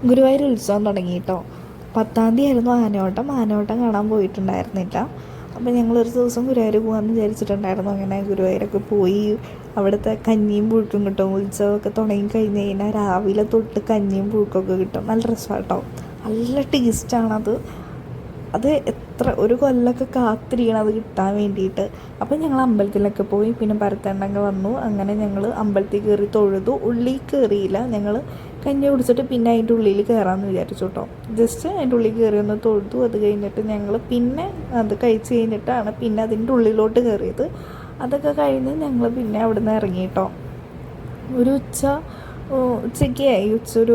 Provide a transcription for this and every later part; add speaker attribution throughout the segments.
Speaker 1: ഗുരുവായൂർ ഉത്സവം തുടങ്ങി കേട്ടോ. 10-ാം തീയതി ആയിരുന്നു ആനയോട്ടം. ആനയോട്ടം കാണാൻ പോയിട്ടുണ്ടായിരുന്നില്ല. അപ്പോൾ ഞങ്ങളൊരു ദിവസം ഗുരുവായൂർ പോകാമെന്ന് വിചാരിച്ചിട്ടുണ്ടായിരുന്നു. അങ്ങനെ ഗുരുവായൂരൊക്കെ പോയി അവിടുത്തെ കഞ്ഞിയും പുഴുക്കും കിട്ടും. ഉത്സവമൊക്കെ തുടങ്ങി കഴിഞ്ഞ് കഴിഞ്ഞാൽ രാവിലെ തൊട്ട് കഞ്ഞിയും പുഴുക്കൊക്കെ കിട്ടും. നല്ല രസമാണ് കേട്ടോ, നല്ല ടേസ്റ്റാണത്. അത് എത്ര ഒരു കൊല്ലമൊക്കെ കാത്തിരിക്കണം അത് കിട്ടാൻ വേണ്ടിയിട്ട്. അപ്പം ഞങ്ങൾ അമ്പലത്തിലൊക്കെ പോയി, പിന്നെ പരത്തേണ്ടങ്ങ് വന്നു. അങ്ങനെ ഞങ്ങൾ അമ്പലത്തിൽ കയറി തൊഴുതു. ഉള്ളിൽ കയറിയില്ല, ഞങ്ങൾ കഞ്ഞി കുടിച്ചിട്ട് പിന്നെ അതിൻ്റെ ഉള്ളിൽ കയറാമെന്ന് വിചാരിച്ചു കേട്ടോ. ജസ്റ്റ് അതിൻ്റെ ഉള്ളിൽ കയറി ഒന്ന് തൊഴുതു. അത് കഴിഞ്ഞിട്ട് ഞങ്ങൾ പിന്നെ അത് കഴിച്ച് കഴിഞ്ഞിട്ടാണ് പിന്നെ അതിൻ്റെ ഉള്ളിലോട്ട് കയറിയത്. അതൊക്കെ കഴിഞ്ഞ് ഞങ്ങൾ പിന്നെ അവിടെ നിന്ന് ഇറങ്ങി കേട്ടോ. ഒരു ഉച്ചയ്ക്ക് ആയി,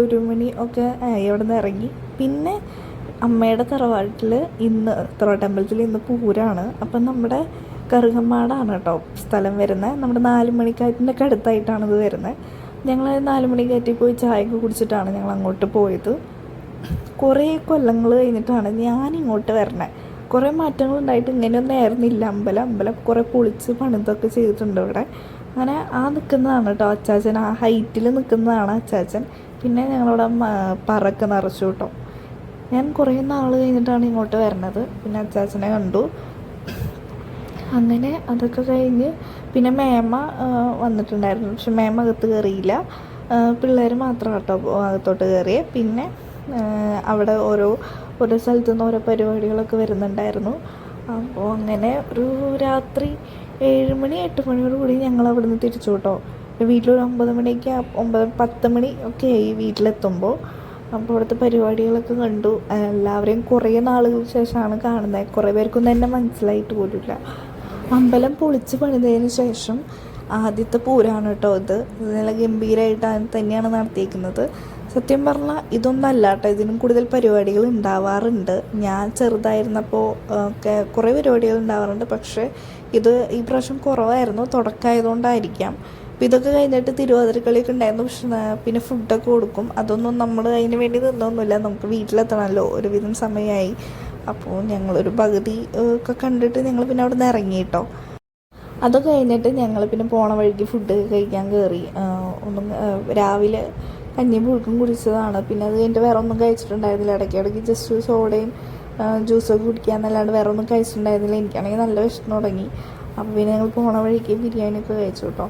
Speaker 1: ഒരു മണി ഒക്കെ ആയി അവിടെ നിന്ന് ഇറങ്ങി. പിന്നെ അമ്മയുടെ തറവാട്ടിൽ തറവാട്ടമ്പലത്തിൽ ഇന്ന് പൂരമാണ്. അപ്പം നമ്മുടെ കറുകമ്മാടാണ് കേട്ടോ സ്ഥലം വരുന്നത്. നമ്മുടെ 4 മണിക്കാറ്റിൻ്റെ ഒക്കെ അടുത്തായിട്ടാണ് ഇത് വരുന്നത്. ഞങ്ങൾ 4 മണിക്കാറ്റിൽ പോയി ചായയൊക്കെ കുടിച്ചിട്ടാണ് ഞങ്ങൾ അങ്ങോട്ട് പോയത്. കുറേ കൊല്ലങ്ങൾ കഴിഞ്ഞിട്ടാണ് ഞാനിങ്ങോട്ട് വരണത്. കുറേ മാറ്റങ്ങളുണ്ടായിട്ട് ഇങ്ങനെയൊന്നും ആയിരുന്നില്ല. അമ്പലം കുറേ പൊളിച്ച് പണിതൊക്കെ ചെയ്തിട്ടുണ്ട് ഇവിടെ. അങ്ങനെ നിൽക്കുന്നതാണ് കേട്ടോ അച്ചാച്ചൻ, ഹൈറ്റിൽ നിൽക്കുന്നതാണ് അച്ചാച്ചൻ. പിന്നെ ഞങ്ങളവിടെ പറയൊക്കെ നിറച്ചു കേട്ടോ. ഞാൻ കുറേ നാൾ കഴിഞ്ഞിട്ടാണ് ഇങ്ങോട്ട് വരണത്. പിന്നെ അച്ചാച്ചനെ കണ്ടു. അങ്ങനെ അതൊക്കെ കഴിഞ്ഞ് പിന്നെ മേമ വന്നിട്ടുണ്ടായിരുന്നു. പക്ഷെ മേമ അകത്ത് കയറിയില്ല, പിള്ളേർ മാത്രം കേട്ടോ അകത്തോട്ട് കയറിയേ. പിന്നെ അവിടെ ഓരോ സ്ഥലത്തു നിന്ന് ഓരോ പരിപാടികളൊക്കെ വരുന്നുണ്ടായിരുന്നു. അപ്പോൾ അങ്ങനെ ഒരു രാത്രി 7 മണി 8 മണിയോട് കൂടി ഞങ്ങൾ അവിടെ നിന്ന് തിരിച്ചു കേട്ടോ. വീട്ടിലൊരു 9 മണിയൊക്കെ 10 മണി ഒക്കെ ആയി വീട്ടിലെത്തുമ്പോൾ. അപ്പോൾ അവിടുത്തെ പരിപാടികളൊക്കെ കണ്ടു. എല്ലാവരെയും കുറേ നാളുകൾക്ക് ശേഷമാണ് കാണുന്നത്. കുറേ പേർക്കൊന്നും എന്നെ മനസ്സിലായിട്ട് പോലുമില്ല. അമ്പലം പൊളിച്ച് പണിതതിന് ശേഷം ആദ്യത്തെ പൂരമാണ് കേട്ടോ ഇത്. നല്ല ഗംഭീരമായിട്ട് തന്നെയാണ് നടത്തിയിരിക്കുന്നത്. സത്യം പറഞ്ഞാൽ ഇതൊന്നും അല്ല കേട്ടോ, ഇതിനും കൂടുതൽ പരിപാടികൾ ഉണ്ടാവാറുണ്ട്. ഞാൻ ചെറുതായിരുന്നപ്പോൾ ഒക്കെ കുറേ പരിപാടികൾ ഉണ്ടാവാറുണ്ട്. പക്ഷേ ഇത് ഈ പ്രാവശ്യം കുറവായിരുന്നു, തുടക്കമായതുകൊണ്ടായിരിക്കാം. അപ്പോൾ ഇതൊക്കെ കഴിഞ്ഞിട്ട് തിരുവാതിരക്കളിയൊക്കെ ഉണ്ടായിരുന്നു. പക്ഷെ പിന്നെ ഫുഡൊക്കെ കൊടുക്കും. അതൊന്നും നമ്മൾ അതിന് വേണ്ടി നിന്നൊന്നുമില്ല, നമുക്ക് വീട്ടിലെത്തണമല്ലോ, ഒരുവിധം സമയമായി. അപ്പോൾ ഞങ്ങളൊരു പകുതി ഒക്കെ കണ്ടിട്ട് ഞങ്ങൾ പിന്നെ അവിടെ നിന്ന് ഇറങ്ങി കേട്ടോ. അതൊക്കെ കഴിഞ്ഞിട്ട് ഞങ്ങൾ പിന്നെ പോണ വഴിക്ക് ഫുഡ് കഴിക്കാൻ കയറി. രാവിലെ കഞ്ഞിയും പുഴുക്കും കുടിച്ചതാണ്. പിന്നെ അത് കഴിഞ്ഞിട്ട് വേറെ ഒന്നും കഴിച്ചിട്ടുണ്ടായിരുന്നില്ല. ഇടയ്ക്കിടയ്ക്ക് ജസ്റ്റ് സോഡയും ജ്യൂസൊക്കെ കുടിക്കാമെന്നല്ലാണ്ട് വേറെ ഒന്നും കഴിച്ചിട്ടുണ്ടായിരുന്നില്ല. എനിക്കാണെങ്കിൽ നല്ല വിശന്ന് തുടങ്ങി. അപ്പോൾ പിന്നെ ഞങ്ങൾ പോണ വഴിക്ക് ബിരിയാണിയൊക്കെ കഴിച്ചു കേട്ടോ.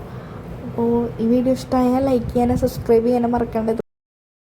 Speaker 1: അപ്പോൾ ഈ വീഡിയോ ഇഷ്ടമായാൽ ലൈക്ക് ചെയ്യാനും സബ്സ്ക്രൈബ് ചെയ്യാനും മറക്കേണ്ടത്.